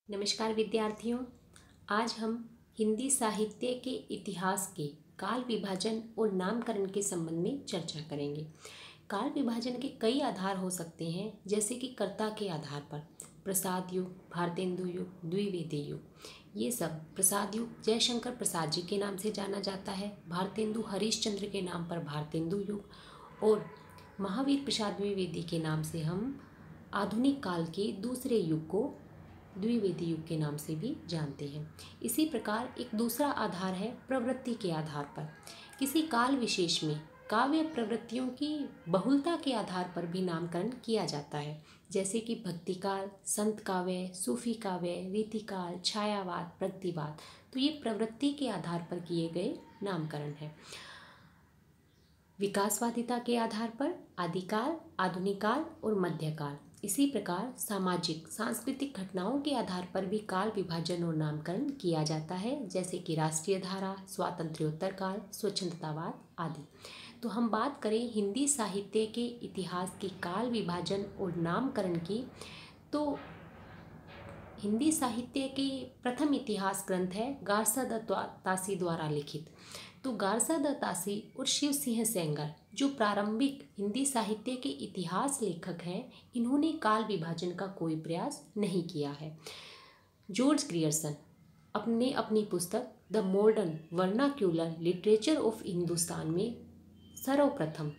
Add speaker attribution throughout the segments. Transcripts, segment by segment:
Speaker 1: नमस्कार विद्यार्थियों। आज हम हिंदी साहित्य के इतिहास के काल विभाजन और नामकरण के संबंध में चर्चा करेंगे। काल विभाजन के कई आधार हो सकते हैं, जैसे कि कर्ता के आधार पर प्रसाद युग, भारतेंदु युग, द्विवेदी युग। ये सब प्रसाद युग जयशंकर प्रसाद जी के नाम से जाना जाता है, भारतेंदु हरिश्चंद्र के नाम पर भारतेंदु युग और महावीर प्रसाद द्विवेदी के नाम से हम आधुनिक काल के दूसरे युग को द्विवेदी युग के नाम से भी जानते हैं। इसी प्रकार एक दूसरा आधार है प्रवृत्ति के आधार पर। किसी काल विशेष में काव्य प्रवृत्तियों की बहुलता के आधार पर भी नामकरण किया जाता है, जैसे कि भक्ति काल, संत काव्य, सूफी काव्य, रीतिकाल, छायावाद, प्रगतिवाद। तो ये प्रवृत्ति के आधार पर किए गए नामकरण हैं। विकासवादिता के आधार पर आदिकाल, आधुनिक काल और मध्यकाल। इसी प्रकार सामाजिक सांस्कृतिक घटनाओं के आधार पर भी काल विभाजन और नामकरण किया जाता है, जैसे कि राष्ट्रीय धारा, स्वातंत्र्योत्तर काल, स्वच्छंदतावाद आदि। तो हम बात करें हिंदी साहित्य के इतिहास की काल विभाजन और नामकरण की, तो हिंदी साहित्य के प्रथम इतिहास ग्रंथ है गारसा द तासी द्वारा लिखित। तो गारसा द तासी और शिव सिंह सेंगर जो प्रारंभिक हिंदी साहित्य के इतिहास लेखक हैं, इन्होंने काल विभाजन का कोई प्रयास नहीं किया है। जॉर्ज ग्रियर्सन अपनी पुस्तक the modern vernacular literature of Hindustan में सर्वप्रथम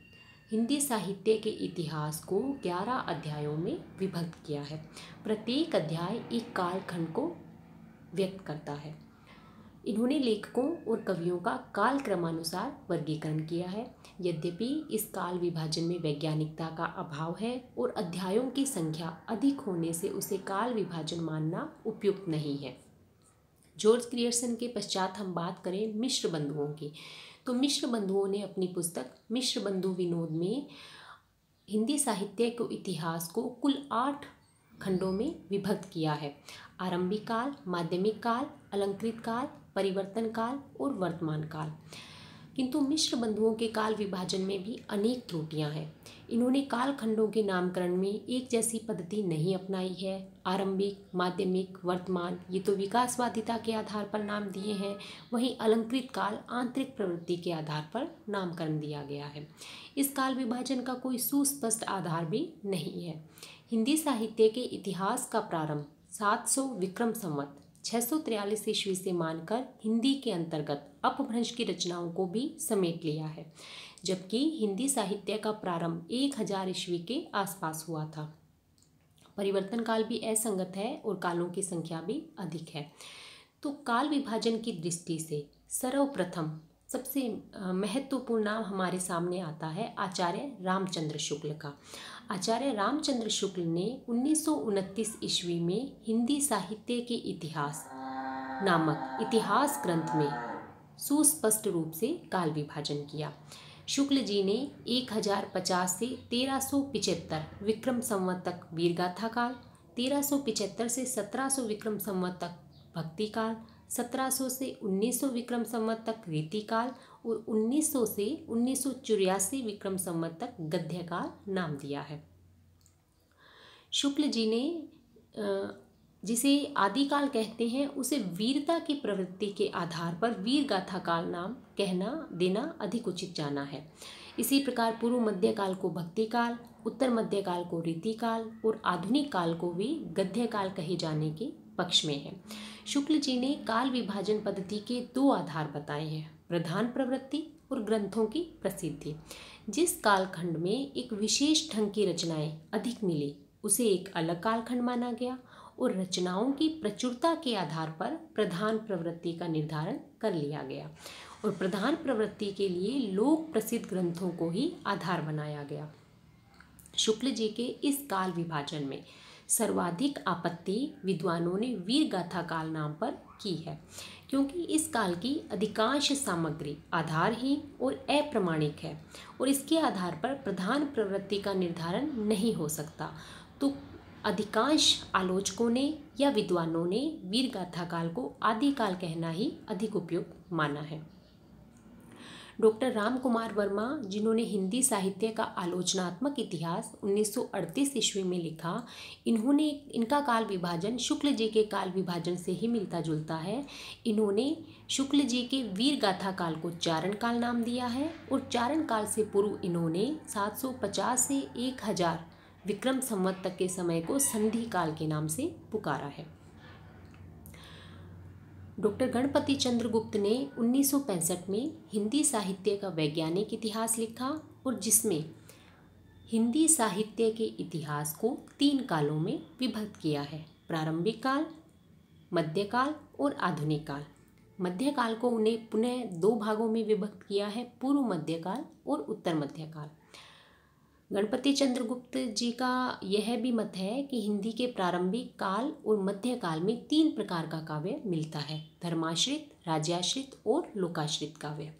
Speaker 1: हिंदी साहित्य के इतिहास को 11 अध्यायों में विभक्त किया है। प्रत्येक अध्याय एक कालखंड को व्यक्त करता है। इन्होंने लेखकों और कवियों का काल क्रमानुसार वर्गीकरण किया है। यद्यपि इस काल विभाजन में वैज्ञानिकता का अभाव है और अध्यायों की संख्या अधिक होने से उसे काल विभाजन मानना उपयुक्त नहीं है। जॉर्ज ग्रियर्सन के पश्चात हम बात करें मिश्र बंधुओं की, तो मिश्र बंधुओं ने अपनी पुस्तक मिश्र बंधु विनोद में हिंदी साहित्य के इतिहास को कुल 8 खंडों में विभक्त किया है। आरंभिक काल, माध्यमिक काल, अलंकृत काल, परिवर्तन काल और वर्तमान काल। किंतु मिश्र बंधुओं के काल विभाजन में भी अनेक त्रुटियां हैं। इन्होंने काल खंडों के नामकरण में एक जैसी पद्धति नहीं अपनाई है। आरंभिक, माध्यमिक, वर्तमान ये तो विकासवादिता के आधार पर नाम दिए हैं, वहीं अलंकृत काल आंतरिक प्रवृत्ति के आधार पर नामकरण दिया गया है। इस काल विभाजन का कोई सुस्पष्ट आधार भी नहीं है। हिंदी साहित्य के इतिहास का प्रारंभ 700 विक्रम संवत 643 ईस्वी से मानकर हिंदी के अंतर्गत अपभ्रंश की रचनाओं को भी समेट लिया है, जबकि हिंदी साहित्य का प्रारंभ 1000 ईस्वी के आसपास हुआ था। परिवर्तन काल भी असंगत है और कालों की संख्या भी अधिक है। तो काल विभाजन की दृष्टि से सर्वप्रथम सबसे महत्वपूर्ण नाम हमारे सामने आता है आचार्य रामचंद्र शुक्ल का। आचार्य रामचंद्र शुक्ल ने 1929 ईस्वी में हिंदी साहित्य के इतिहास नामक इतिहास ग्रंथ में सुस्पष्ट रूप से काल विभाजन किया। शुक्ल जी ने 1050 से 1375 विक्रम संवत तक वीरगाथा काल, 1375 से 1700 विक्रम संवत तक भक्ति काल, 1700 से 1900 विक्रम संवत तक रीतिकाल और 1900 से 1984 विक्रम संवत तक गद्य काल नाम दिया है। शुक्ल जी ने जिसे आदिकाल कहते हैं, उसे वीरता की प्रवृत्ति के आधार पर वीरगाथा काल नाम कहना देना अधिक उचित जाना है। इसी प्रकार पूर्व मध्यकाल को भक्ति काल, उत्तर मध्यकाल को रीतिकाल और आधुनिक काल को भी गद्य काल कहे जाने के पक्ष में है। शुक्ल जी ने काल विभाजन पद्धति के 2 आधार बताए हैं, प्रधान प्रवृत्ति और ग्रंथों की प्रसिद्धि। जिस कालखंड में एक विशेष ढंग की रचनाएं अधिक मिली उसे एक अलग कालखंड माना गया और रचनाओं की प्रचुरता के आधार पर प्रधान प्रवृत्ति का निर्धारण कर लिया गया और प्रधान प्रवृत्ति के लिए लोक प्रसिद्ध ग्रंथों को ही आधार बनाया गया। शुक्ल जी के इस काल विभाजन में सर्वाधिक आपत्ति विद्वानों ने वीरगाथा काल नाम पर की है, क्योंकि इस काल की अधिकांश सामग्री आधारहीन और अप्रमाणिक है और इसके आधार पर प्रधान प्रवृत्ति का निर्धारण नहीं हो सकता। तो अधिकांश आलोचकों ने या विद्वानों ने वीरगाथा काल को आदिकाल कहना ही अधिक उपयुक्त माना है। डॉक्टर राम कुमार वर्मा, जिन्होंने हिंदी साहित्य का आलोचनात्मक इतिहास 1938 ईस्वी में लिखा, इनका काल विभाजन शुक्ल जी के काल विभाजन से ही मिलता जुलता है। इन्होंने शुक्ल जी के वीर गाथा काल को चारण काल नाम दिया है और चारण काल से पूर्व इन्होंने 750 से 1000 विक्रम संवत तक के समय को संधि काल के नाम से पुकारा है। डॉक्टर गणपति चंद्र गुप्त ने 1965 में हिंदी साहित्य का वैज्ञानिक इतिहास लिखा और जिसमें हिंदी साहित्य के इतिहास को 3 कालों में विभक्त किया है: प्रारंभिक काल, मध्यकाल और आधुनिक काल। मध्यकाल को उन्हें पुनः 2 भागों में विभक्त किया है: पूर्व मध्यकाल और उत्तर मध्यकाल। गणपति चंद्र गुप्त जी का यह भी मत है कि हिंदी के प्रारंभिक काल और मध्यकाल में 3 प्रकार का काव्य मिलता है: धर्माश्रित, राज्याश्रित और लोकाश्रित काव्य।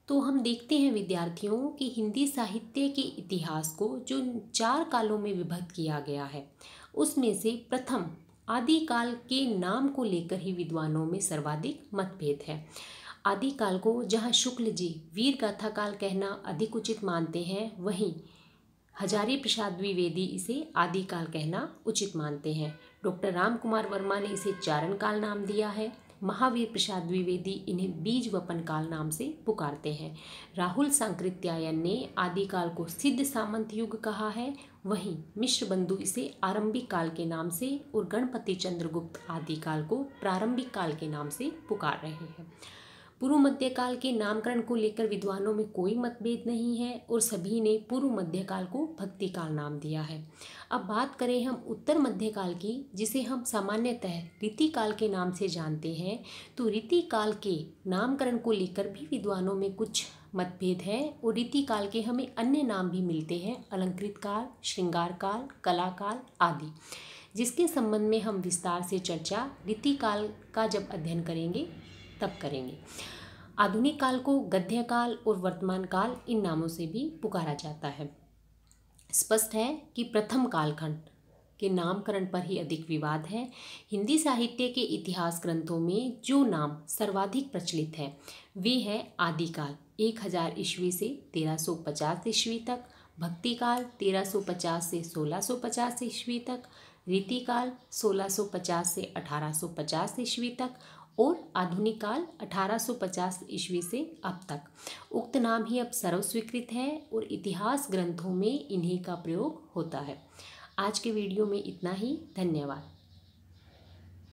Speaker 1: तो हम देखते हैं विद्यार्थियों कि हिंदी साहित्य के इतिहास को जो 4 कालों में विभक्त किया गया है, उसमें से प्रथम आदिकाल के नाम को लेकर ही विद्वानों में सर्वाधिक मतभेद है। आदिकाल को जहाँ शुक्ल जी वीर गाथा काल कहना अधिक उचित मानते हैं, वहीं हजारी प्रसाद द्विवेदी इसे आदिकाल कहना उचित मानते हैं। डॉक्टर राम कुमार वर्मा ने इसे चारण काल नाम दिया है। महावीर प्रसाद द्विवेदी इन्हें बीज वपन काल नाम से पुकारते हैं। राहुल सांकृत्यायन ने आदिकाल को सिद्ध सामंत युग कहा है, वहीं मिश्र बंधु इसे आरंभिक काल के नाम से और गणपति चंद्रगुप्त आदिकाल को प्रारंभिक काल के नाम से पुकार रहे हैं। पूर्व मध्यकाल के नामकरण को लेकर विद्वानों में कोई मतभेद नहीं है और सभी ने पूर्व मध्यकाल को भक्ति काल नाम दिया है। अब बात करें हम उत्तर मध्यकाल की, जिसे हम सामान्यतः रीतिकाल के नाम से जानते हैं, तो रीतिकाल के नामकरण को लेकर भी विद्वानों में कुछ मतभेद है और रीतिकाल के हमें अन्य नाम भी मिलते हैं: अलंकृत काल, श्रृंगार काल, कला काल आदि, जिसके संबंध में हम विस्तार से चर्चा रीतिकाल का जब अध्ययन करेंगे तब करेंगे। आधुनिक काल को गद्य काल और वर्तमान काल इन नामों से भी पुकारा जाता है। स्पष्ट है कि प्रथम कालखंड के नामकरण पर ही अधिक विवाद है। हिंदी साहित्य के इतिहास ग्रंथों में जो नाम सर्वाधिक प्रचलित है वे है आदिकाल 1000 ईस्वी से 1350 ईस्वी तक, भक्तिकाल 1350 से 1650 ईस्वी तक, रीतिकाल 1650 से 1850 ईस्वी तक और आधुनिक काल 1850 ईस्वी से अब तक। उक्त नाम ही अब सर्वस्वीकृत है और इतिहास ग्रंथों में इन्हीं का प्रयोग होता है। आज के वीडियो में इतना ही। धन्यवाद।